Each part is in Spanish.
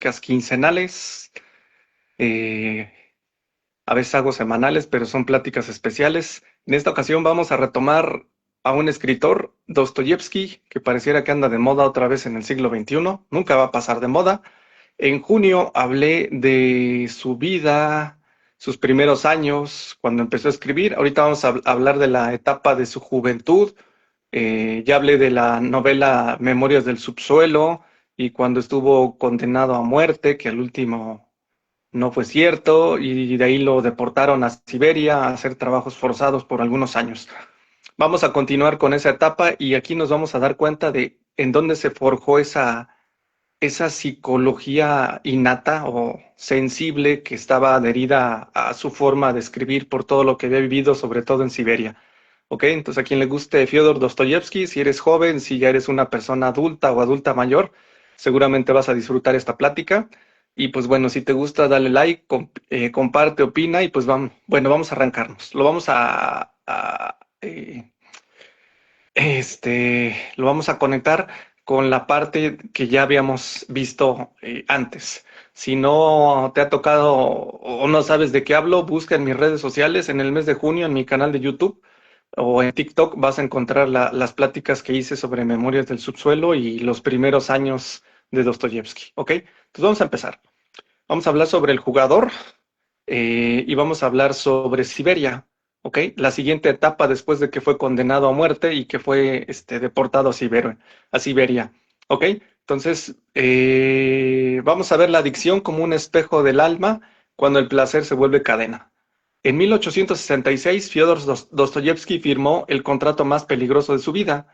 pláticas quincenales. eh, a veces hago semanales, pero son pláticas especiales. En esta ocasión vamos a retomar a un escritor, Dostoyevsky, que pareciera que anda de moda otra vez en el siglo XXI. Nunca va a pasar de moda. En junio hablé de su vida, sus primeros años, cuando empezó a escribir. Ahorita vamos a hablar de la etapa de su juventud. Ya hablé de la novela Memorias del Subsuelo y cuando estuvo condenado a muerte, que al último no fue cierto, y de ahí lo deportaron a Siberia a hacer trabajos forzados por algunos años. Vamos a continuar con esa etapa y aquí nos vamos a dar cuenta de en dónde se forjó esa psicología innata o sensible que estaba adherida a su forma de escribir por todo lo que había vivido, sobre todo en Siberia. ¿Ok? Entonces, a quien le guste Fyodor Dostoyevsky, si eres joven, si ya eres una persona adulta o adulta mayor, seguramente vas a disfrutar esta plática. Y pues bueno, si te gusta, dale like, comparte, opina y pues vamos, bueno, vamos a arrancarnos. Lo vamos a conectar con la parte que ya habíamos visto antes. Si no te ha tocado o no sabes de qué hablo, busca en mis redes sociales en el mes de junio en mi canal de YouTube o en TikTok vas a encontrar las pláticas que hice sobre Memorias del Subsuelo y los primeros años de Dostoyevsky. ¿Ok? Entonces vamos a empezar. Vamos a hablar sobre el jugador y vamos a hablar sobre Siberia. ¿Ok? La siguiente etapa después de que fue condenado a muerte y que fue deportado a Siberia. ¿Ok? Entonces, vamos a ver la adicción como un espejo del alma cuando el placer se vuelve cadena. En 1866, Fyodor Dostoyevsky firmó el contrato más peligroso de su vida.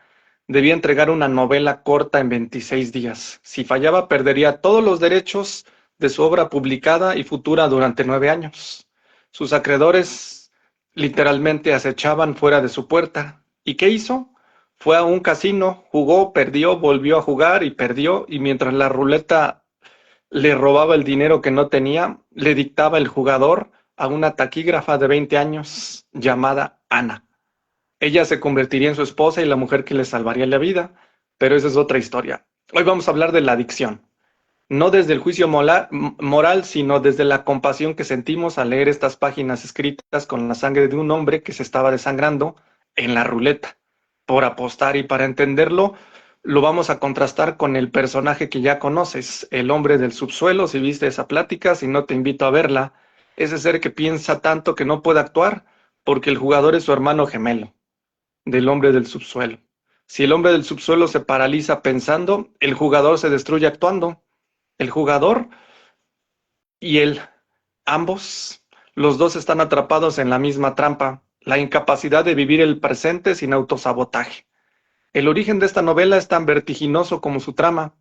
Debía entregar una novela corta en 26 días. Si fallaba, perdería todos los derechos de su obra publicada y futura durante 9 años. Sus acreedores literalmente acechaban fuera de su puerta. ¿Y qué hizo? Fue a un casino, jugó, perdió, volvió a jugar y perdió, y mientras la ruleta le robaba el dinero que no tenía, le dictaba el jugador a una taquígrafa de 20 años llamada Ana. Ella se convertiría en su esposa y la mujer que le salvaría la vida, pero esa es otra historia. Hoy vamos a hablar de la adicción, no desde el juicio moral, sino desde la compasión que sentimos al leer estas páginas escritas con la sangre de un hombre que se estaba desangrando en la ruleta por apostar, y para entenderlo lo vamos a contrastar con el personaje que ya conoces, el hombre del subsuelo. Si viste esa plática, si no, te invito a verla. Ese ser que piensa tanto que no puede actuar porque el jugador es su hermano gemelo del hombre del subsuelo. Si el hombre del subsuelo se paraliza pensando, el jugador se destruye actuando. El jugador y él, ambos, los dos están atrapados en la misma trampa, la incapacidad de vivir el presente sin autosabotaje. El origen de esta novela es tan vertiginoso como su trama.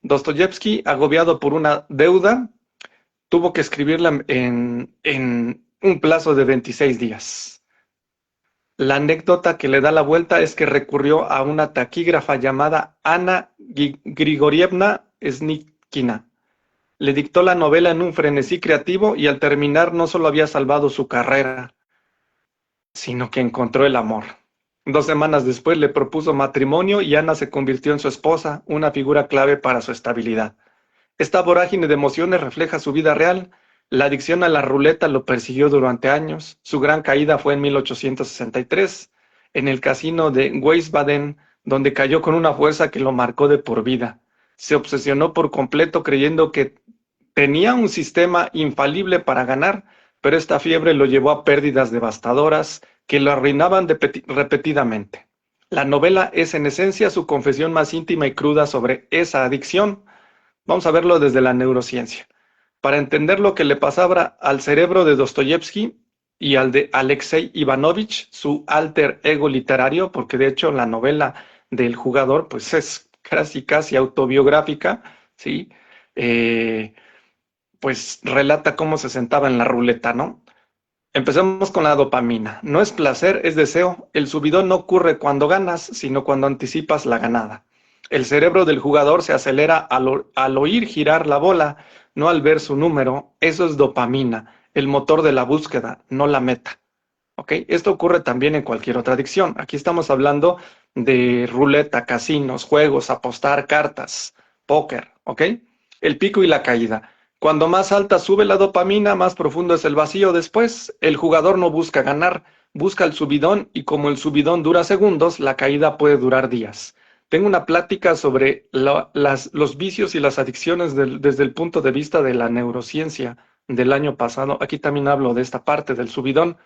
Dostoyevsky, agobiado por una deuda, tuvo que escribirla en un plazo de 26 días. La anécdota que le da la vuelta es que recurrió a una taquígrafa llamada Ana Grigorievna Snitkina. Le dictó la novela en un frenesí creativo y al terminar no solo había salvado su carrera, sino que encontró el amor. 2 semanas después le propuso matrimonio y Ana se convirtió en su esposa, una figura clave para su estabilidad. Esta vorágine de emociones refleja su vida real. La adicción a la ruleta lo persiguió durante años. Su gran caída fue en 1863, en el casino de Wiesbaden, donde cayó con una fuerza que lo marcó de por vida. Se obsesionó por completo creyendo que tenía un sistema infalible para ganar, pero esta fiebre lo llevó a pérdidas devastadoras que lo arruinaban repetidamente. La novela es en esencia su confesión más íntima y cruda sobre esa adicción. Vamos a verlo desde la neurociencia. Para entender lo que le pasaba al cerebro de Dostoyevsky y al de Alexei Ivanovich, su alter ego literario, porque de hecho la novela del jugador pues es casi autobiográfica, ¿sí? Pues relata cómo se sentaba en la ruleta, ¿no? Empecemos con la dopamina. No es placer, es deseo. El subidón no ocurre cuando ganas, sino cuando anticipas la ganada. El cerebro del jugador se acelera al oír girar la bola, no al ver su número. Eso es dopamina, el motor de la búsqueda, no la meta. ¿Ok? Esto ocurre también en cualquier otra adicción. Aquí estamos hablando de ruleta, casinos, juegos, apostar, cartas, póker. ¿Ok? El pico y la caída. Cuando más alta sube la dopamina, más profundo es el vacío después. El jugador no busca ganar, busca el subidón y como el subidón dura segundos, la caída puede durar días. Tengo una plática sobre los vicios y las adicciones desde el punto de vista de la neurociencia del año pasado. Aquí también hablo de esta parte del subidón.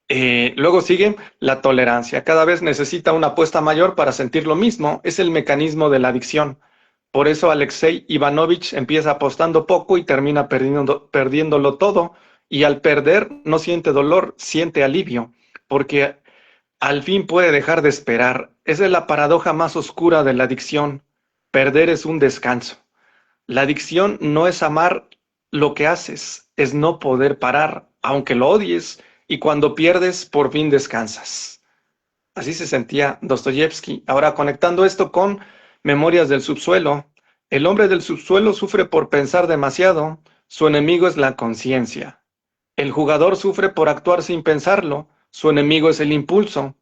Luego sigue la tolerancia. Cada vez necesita una apuesta mayor para sentir lo mismo. Es el mecanismo de la adicción. Por eso Alexei Ivanovich empieza apostando poco y termina perdiéndolo todo. Y al perder no siente dolor, siente alivio, porque al fin puede dejar de esperar. Esa es la paradoja más oscura de la adicción. Perder es un descanso. La adicción no es amar lo que haces, es no poder parar, aunque lo odies, y cuando pierdes, por fin descansas. Así se sentía Dostoyevsky. Ahora, conectando esto con Memorias del subsuelo, el hombre del subsuelo sufre por pensar demasiado, su enemigo es la conciencia. El jugador sufre por actuar sin pensarlo, su enemigo es el impulso.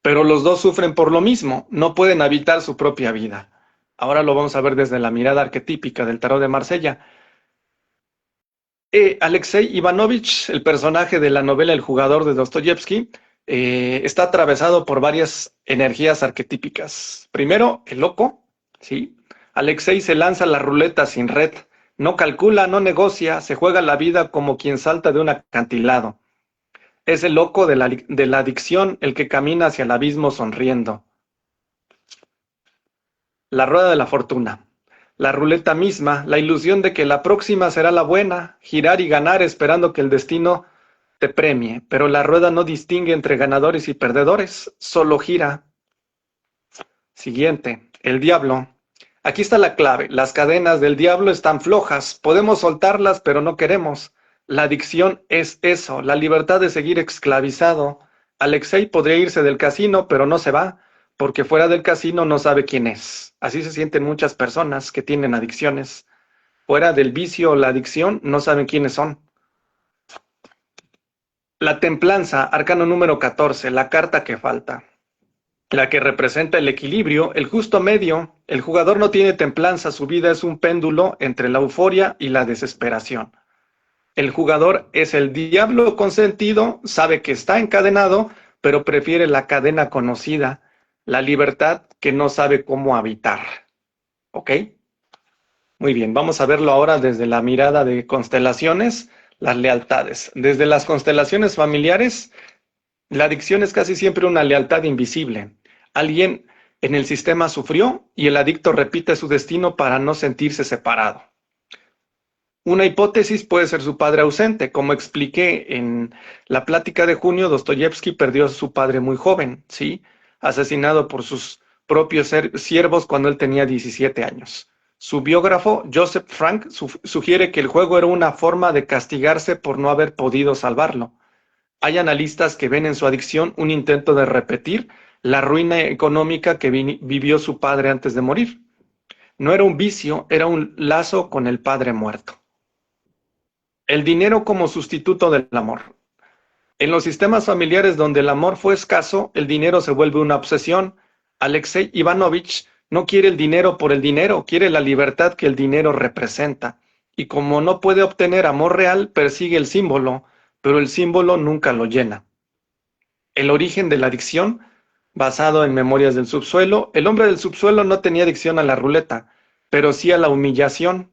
Pero los dos sufren por lo mismo, no pueden habitar su propia vida. Ahora lo vamos a ver desde la mirada arquetípica del tarot de Marsella. Alexei Ivanovich, el personaje de la novela El jugador de Dostoyevsky, está atravesado por varias energías arquetípicas. Primero, el loco, ¿sí? Alexei se lanza a la ruleta sin red, no calcula, no negocia, se juega la vida como quien salta de un acantilado. Es el loco de la adicción, el que camina hacia el abismo sonriendo. La rueda de la fortuna. La ruleta misma, la ilusión de que la próxima será la buena, girar y ganar esperando que el destino te premie, pero la rueda no distingue entre ganadores y perdedores, solo gira. Siguiente, el diablo. Aquí está la clave, las cadenas del diablo están flojas, podemos soltarlas pero no queremos. La adicción es eso, la libertad de seguir esclavizado. Alexei podría irse del casino pero no se va, porque fuera del casino no sabe quién es. Así se sienten muchas personas que tienen adicciones. Fuera del vicio o la adicción no saben quiénes son. La templanza, arcano número 14, la carta que falta. La que representa el equilibrio, el justo medio. El jugador no tiene templanza, su vida es un péndulo entre la euforia y la desesperación. El jugador es el diablo consentido, sabe que está encadenado, pero prefiere la cadena conocida, la libertad que no sabe cómo habitar. ¿Ok? Muy bien, vamos a verlo ahora desde la mirada de constelaciones, las lealtades. Desde las constelaciones familiares, la adicción es casi siempre una lealtad invisible. Alguien en el sistema sufrió y el adicto repite su destino para no sentirse separado. Una hipótesis puede ser su padre ausente. Como expliqué en la plática de junio, Dostoyevsky perdió a su padre muy joven, ¿sí? Asesinado por sus propios siervos cuando él tenía 17 años. Su biógrafo, Joseph Frank, sugiere que el juego era una forma de castigarse por no haber podido salvarlo. Hay analistas que ven en su adicción un intento de repetir la ruina económica que vivió su padre antes de morir. No era un vicio, era un lazo con el padre muerto. El dinero como sustituto del amor. En los sistemas familiares donde el amor fue escaso, el dinero se vuelve una obsesión. Alexei Ivanovich no quiere el dinero por el dinero, quiere la libertad que el dinero representa. Y como no puede obtener amor real, persigue el símbolo, pero el símbolo nunca lo llena. El origen de la adicción, basado en Memorias del subsuelo, el hombre del subsuelo no tenía adicción a la ruleta, pero sí a la humillación.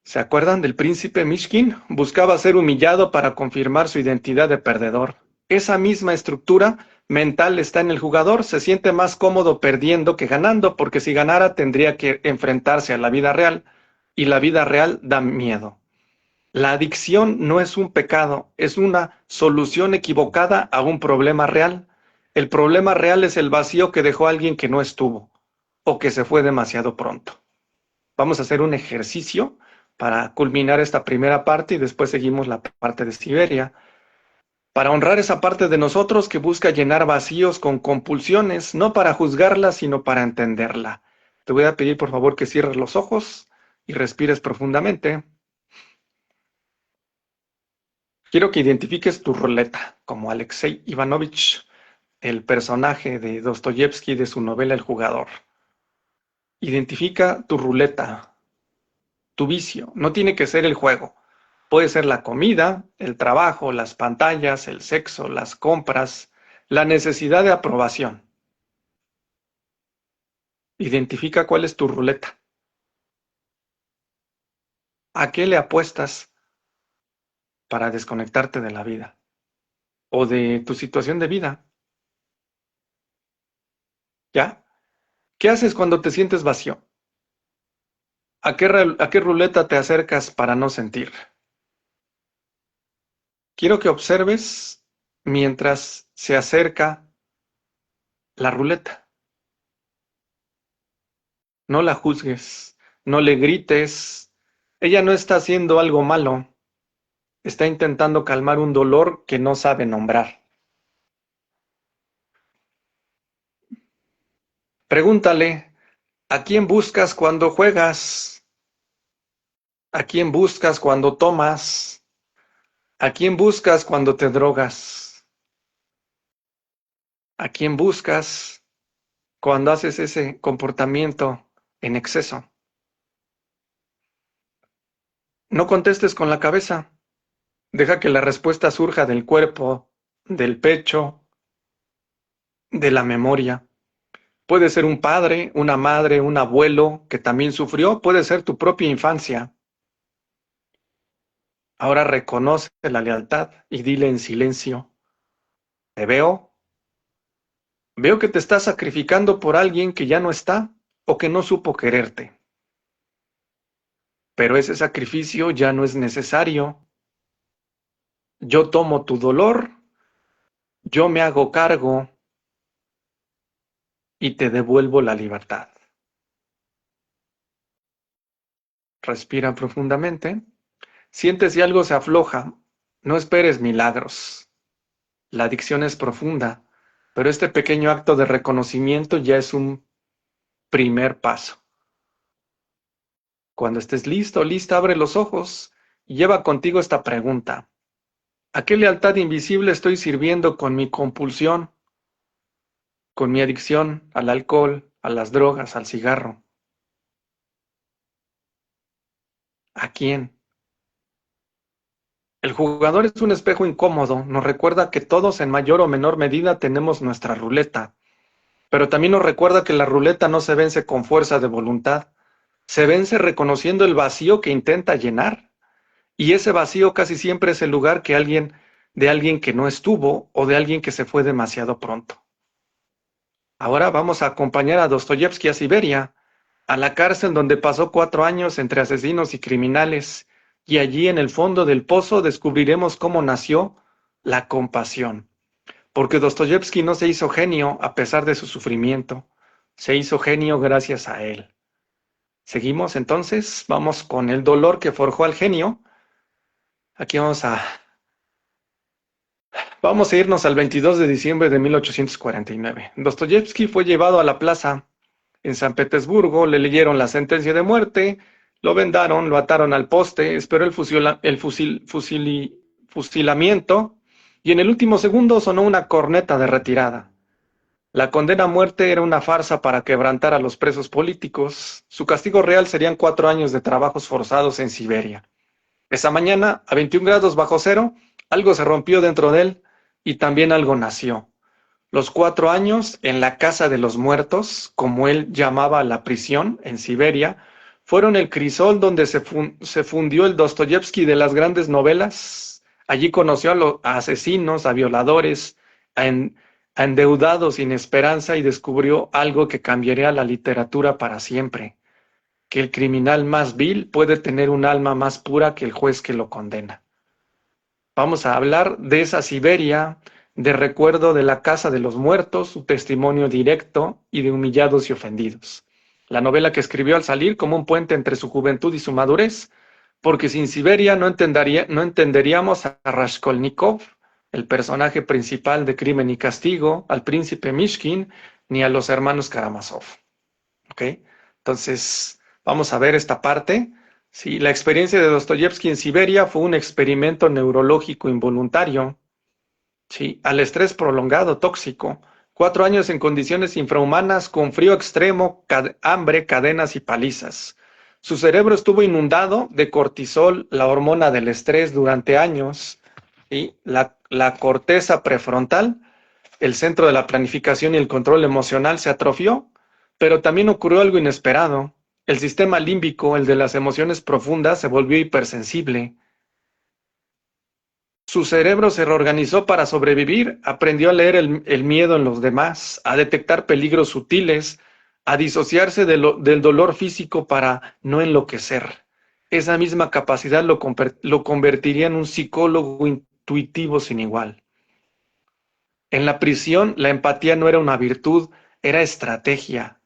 ¿Se acuerdan del príncipe Mishkin? Buscaba ser humillado para confirmar su identidad de perdedor. Esa misma estructura mental está en el jugador, se siente más cómodo perdiendo que ganando, porque si ganara tendría que enfrentarse a la vida real, y la vida real da miedo. La adicción no es un pecado, es una solución equivocada a un problema real. El problema real es el vacío que dejó alguien que no estuvo, o que se fue demasiado pronto. Vamos a hacer un ejercicio para culminar esta primera parte y después seguimos la parte de Siberia. Para honrar esa parte de nosotros que busca llenar vacíos con compulsiones, no para juzgarla, sino para entenderla. Te voy a pedir por favor que cierres los ojos y respires profundamente. Quiero que identifiques tu ruleta como Alexei Ivanovich, el personaje de Dostoyevsky de su novela El jugador. Identifica tu ruleta, tu vicio. No tiene que ser el juego. Puede ser la comida, el trabajo, las pantallas, el sexo, las compras, la necesidad de aprobación. Identifica cuál es tu ruleta. ¿A qué le apuestas para desconectarte de la vida o de tu situación de vida? ¿Ya? ¿Qué haces cuando te sientes vacío? ¿A qué ruleta te acercas para no sentir? Quiero que observes mientras se acerca la ruleta. No la juzgues, no le grites. Ella no está haciendo algo malo. Está intentando calmar un dolor que no sabe nombrar. Pregúntale, ¿a quién buscas cuando juegas? ¿A quién buscas cuando tomas? ¿A quién buscas cuando te drogas? ¿A quién buscas cuando haces ese comportamiento en exceso? No contestes con la cabeza. Deja que la respuesta surja del cuerpo, del pecho, de la memoria. Puede ser un padre, una madre, un abuelo que también sufrió. Puede ser tu propia infancia. Ahora reconoce la lealtad y dile en silencio, te veo que te estás sacrificando por alguien que ya no está o que no supo quererte. Pero ese sacrificio ya no es necesario. Yo tomo tu dolor, yo me hago cargo y te devuelvo la libertad. Respira profundamente. Siente si algo se afloja. No esperes milagros. La adicción es profunda, pero este pequeño acto de reconocimiento ya es un primer paso. Cuando estés listo o lista, abre los ojos y lleva contigo esta pregunta. ¿A qué lealtad invisible estoy sirviendo con mi compulsión, con mi adicción al alcohol, a las drogas, al cigarro? ¿A quién? El jugador es un espejo incómodo, nos recuerda que todos en mayor o menor medida tenemos nuestra ruleta, pero también nos recuerda que la ruleta no se vence con fuerza de voluntad, se vence reconociendo el vacío que intenta llenar, y ese vacío casi siempre es el lugar de alguien que no estuvo o de alguien que se fue demasiado pronto. Ahora vamos a acompañar a Dostoyevski a Siberia, a la cárcel donde pasó 4 años entre asesinos y criminales, y allí en el fondo del pozo descubriremos cómo nació la compasión. Porque Dostoyevski no se hizo genio a pesar de su sufrimiento, se hizo genio gracias a él. Seguimos entonces, vamos con el dolor que forjó al genio. Aquí vamos a irnos al 22 de diciembre de 1849. Dostoyevski fue llevado a la plaza en San Petersburgo, le leyeron la sentencia de muerte, lo vendaron, lo ataron al poste, esperó fusilamiento y en el último segundo sonó una corneta de retirada. La condena a muerte era una farsa para quebrantar a los presos políticos. Su castigo real serían 4 años de trabajos forzados en Siberia. Esa mañana, a 21 grados bajo cero, algo se rompió dentro de él y también algo nació. Los 4 años en la casa de los muertos, como él llamaba la prisión en Siberia, fueron el crisol donde se fundió el Dostoyevski de las grandes novelas. Allí conoció a asesinos, a violadores, a endeudados sin esperanza y descubrió algo que cambiaría la literatura para siempre, que el criminal más vil puede tener un alma más pura que el juez que lo condena. Vamos a hablar de esa Siberia, de recuerdo de la casa de los muertos, su testimonio directo y de humillados y ofendidos. La novela que escribió al salir como un puente entre su juventud y su madurez, porque sin Siberia no entenderíamos a Raskolnikov, el personaje principal de Crimen y Castigo, al príncipe Mishkin, ni a los hermanos Karamazov. ¿Ok? Entonces, vamos a ver esta parte. Sí, la experiencia de Dostoyevski en Siberia fue un experimento neurológico involuntario. Sí, al estrés prolongado tóxico, 4 años en condiciones infrahumanas, con frío extremo, hambre, cadenas y palizas. Su cerebro estuvo inundado de cortisol, la hormona del estrés, durante años, y la corteza prefrontal, el centro de la planificación y el control emocional, se atrofió, pero también ocurrió algo inesperado. El sistema límbico, el de las emociones profundas, se volvió hipersensible. Su cerebro se reorganizó para sobrevivir, aprendió a leer el miedo en los demás, a detectar peligros sutiles, a disociarse del dolor físico para no enloquecer. Esa misma capacidad lo convertiría en un psicólogo intuitivo sin igual. En la prisión, la empatía no era una virtud, era estrategia.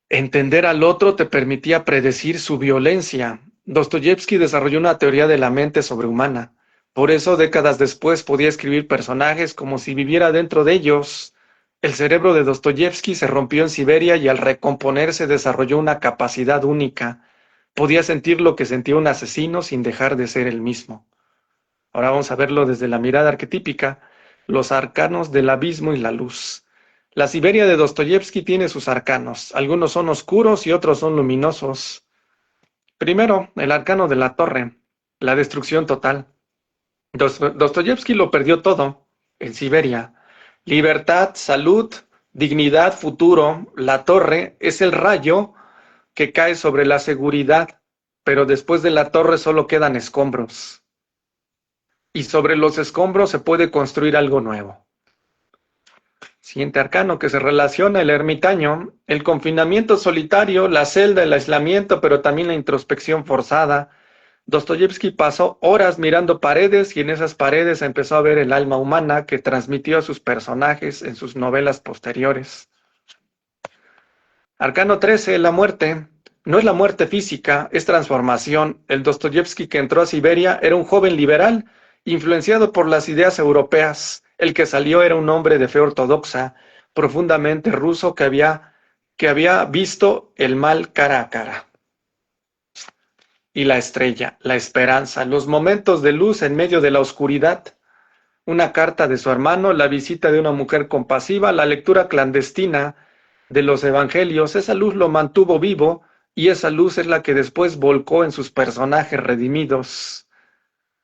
Entender al otro te permitía predecir su violencia. Dostoyevsky desarrolló una teoría de la mente sobrehumana. Por eso, décadas después, podía escribir personajes como si viviera dentro de ellos. El cerebro de Dostoyevsky se rompió en Siberia y al recomponerse desarrolló una capacidad única. Podía sentir lo que sentía un asesino sin dejar de ser el mismo. Ahora vamos a verlo desde la mirada arquetípica, los arcanos del abismo y la luz. La Siberia de Dostoyevsky tiene sus arcanos. Algunos son oscuros y otros son luminosos. Primero, el arcano de la torre, la destrucción total. Dostoyevsky lo perdió todo en Siberia. Libertad, salud, dignidad, futuro. La torre es el rayo que cae sobre la seguridad, pero después de la torre solo quedan escombros. Y sobre los escombros se puede construir algo nuevo. Siguiente arcano que se relaciona: el ermitaño, el confinamiento solitario, la celda, el aislamiento, pero también la introspección forzada. Dostoyevsky pasó horas mirando paredes y en esas paredes empezó a ver el alma humana que transmitió a sus personajes en sus novelas posteriores. Arcano 13, la muerte. No es la muerte física, es transformación. El Dostoyevsky que entró a Siberia era un joven liberal, influenciado por las ideas europeas. El que salió era un hombre de fe ortodoxa, profundamente ruso, que había visto el mal cara a cara. Y la estrella, la esperanza, los momentos de luz en medio de la oscuridad. Una carta de su hermano, la visita de una mujer compasiva, la lectura clandestina de los evangelios. Esa luz lo mantuvo vivo y esa luz es la que después volcó en sus personajes redimidos.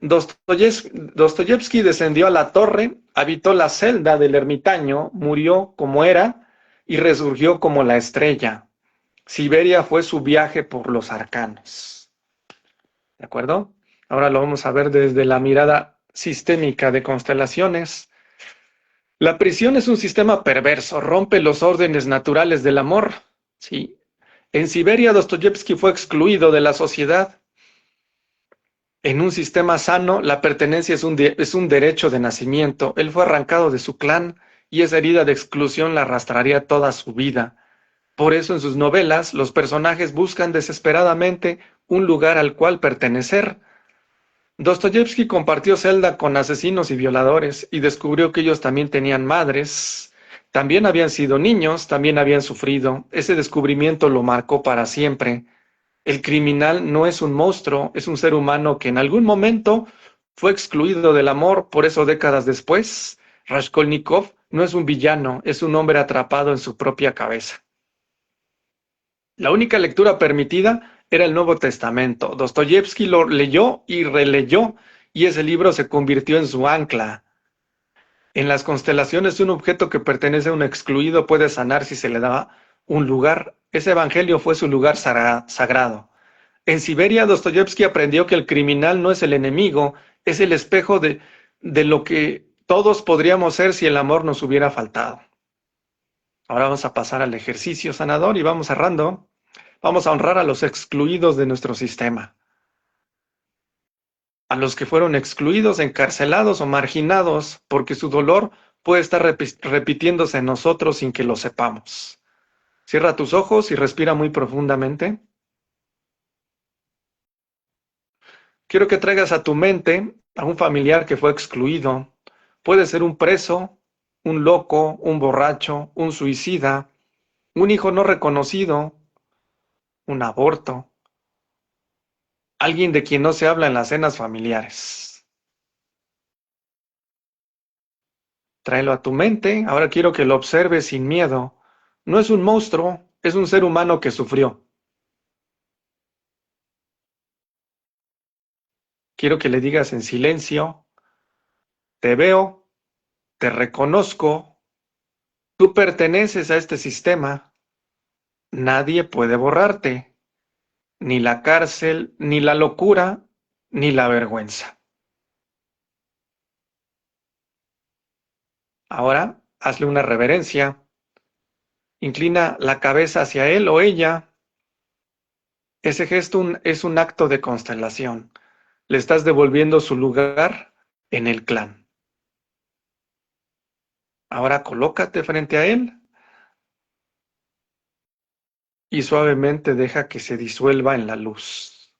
Dostoyevsky descendió a la torre, habitó la celda del ermitaño, murió como era y resurgió como la estrella. Siberia fue su viaje por los arcanos. ¿De acuerdo? Ahora lo vamos a ver desde la mirada sistémica de constelaciones. La prisión es un sistema perverso, rompe los órdenes naturales del amor. ¿Sí? En Siberia, Dostoyevsky fue excluido de la sociedad. En un sistema sano, la pertenencia es un derecho de nacimiento. Él fue arrancado de su clan y esa herida de exclusión la arrastraría toda su vida. Por eso en sus novelas, los personajes buscan desesperadamente un lugar al cual pertenecer. Dostoyevsky compartió celda con asesinos y violadores y descubrió que ellos también tenían madres, también habían sido niños, también habían sufrido. Ese descubrimiento lo marcó para siempre. El criminal no es un monstruo, es un ser humano que en algún momento fue excluido del amor, por eso décadas después, Raskolnikov no es un villano, es un hombre atrapado en su propia cabeza. La única lectura permitida era el Nuevo Testamento. Dostoyevsky lo leyó y releyó, y ese libro se convirtió en su ancla. En las constelaciones, un objeto que pertenece a un excluido puede sanar si se le da un lugar. Ese evangelio fue su lugar sagrado. En Siberia, Dostoyevsky aprendió que el criminal no es el enemigo, es el espejo de lo que todos podríamos ser si el amor nos hubiera faltado. Ahora vamos a pasar al ejercicio sanador y vamos cerrando. Vamos a honrar a los excluidos de nuestro sistema, a los que fueron excluidos, encarcelados o marginados, porque su dolor puede estar repitiéndose en nosotros sin que lo sepamos. Cierra tus ojos y respira muy profundamente. Quiero que traigas a tu mente a un familiar que fue excluido. Puede ser un preso, un loco, un borracho, un suicida, un hijo no reconocido, un aborto, alguien de quien no se habla en las cenas familiares. Tráelo a tu mente. Ahora quiero que lo observes sin miedo. No es un monstruo, es un ser humano que sufrió. Quiero que le digas en silencio, te veo, te reconozco, tú perteneces a este sistema, nadie puede borrarte, ni la cárcel, ni la locura, ni la vergüenza. Ahora hazle una reverencia, inclina la cabeza hacia él o ella. Ese gesto es un acto de constelación. Le estás devolviendo su lugar en el clan. Ahora colócate frente a él y suavemente deja que se disuelva en la luz.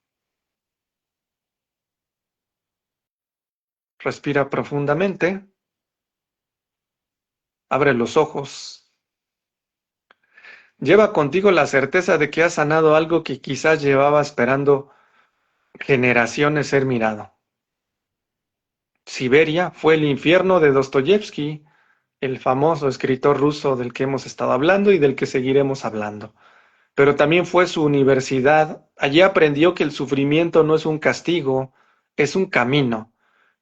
Respira profundamente, abre los ojos. Lleva contigo la certeza de que has sanado algo que quizás llevaba esperando generaciones ser mirado. Siberia fue el infierno de Dostoyevsky, el famoso escritor ruso del que hemos estado hablando y del que seguiremos hablando. Pero también fue su universidad. Allí aprendió que el sufrimiento no es un castigo, es un camino,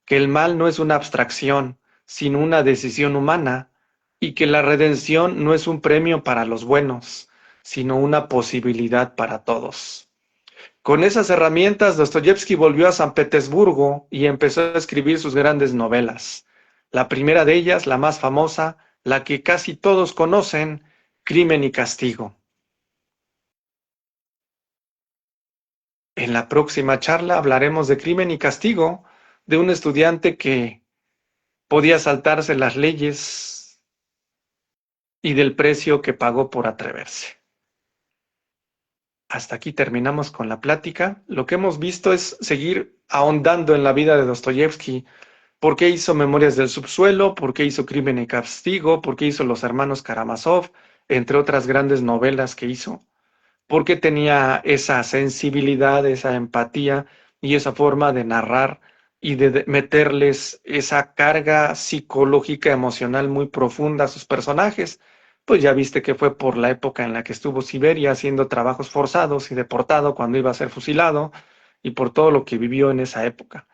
que el mal no es una abstracción, sino una decisión humana, y que la redención no es un premio para los buenos, sino una posibilidad para todos. Con esas herramientas, Dostoyevsky volvió a San Petersburgo y empezó a escribir sus grandes novelas. La primera de ellas, la más famosa, la que casi todos conocen, Crimen y Castigo. En la próxima charla hablaremos de Crimen y Castigo, de un estudiante que podía saltarse las leyes y del precio que pagó por atreverse. Hasta aquí terminamos con la plática. Lo que hemos visto es seguir ahondando en la vida de Dostoyevsky. ¿Por qué hizo Memorias del Subsuelo? ¿Por qué hizo Crimen y Castigo? ¿Por qué hizo Los Hermanos Karamazov? Entre otras grandes novelas que hizo. ¿Por qué tenía esa sensibilidad, esa empatía y esa forma de narrar y de meterles esa carga psicológica, emocional muy profunda a sus personajes? Pues ya viste que fue por la época en la que estuvo Siberia haciendo trabajos forzados y deportado cuando iba a ser fusilado y por todo lo que vivió en esa época.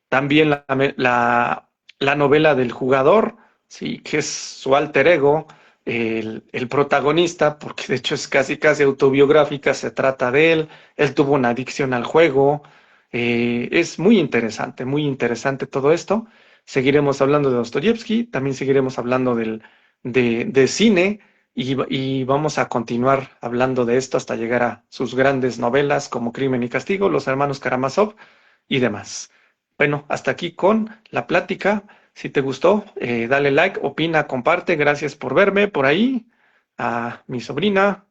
También la novela del jugador, sí, que es su alter ego, el protagonista, porque de hecho es casi casi autobiográfica, se trata de él tuvo una adicción al juego, es muy interesante todo esto. Seguiremos hablando de Dostoyevsky, también seguiremos hablando de cine y vamos a continuar hablando de esto hasta llegar a sus grandes novelas como Crimen y Castigo, Los Hermanos Karamazov y demás. Bueno, hasta aquí con la plática. Si te gustó, dale like, opina, comparte. Gracias por verme por ahí. A mi sobrina,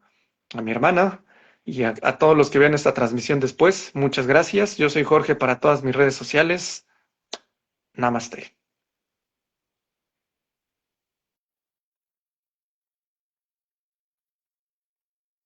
a mi hermana y a todos los que vean esta transmisión después. Muchas gracias. Yo soy Jorge para todas mis redes sociales. Namaste.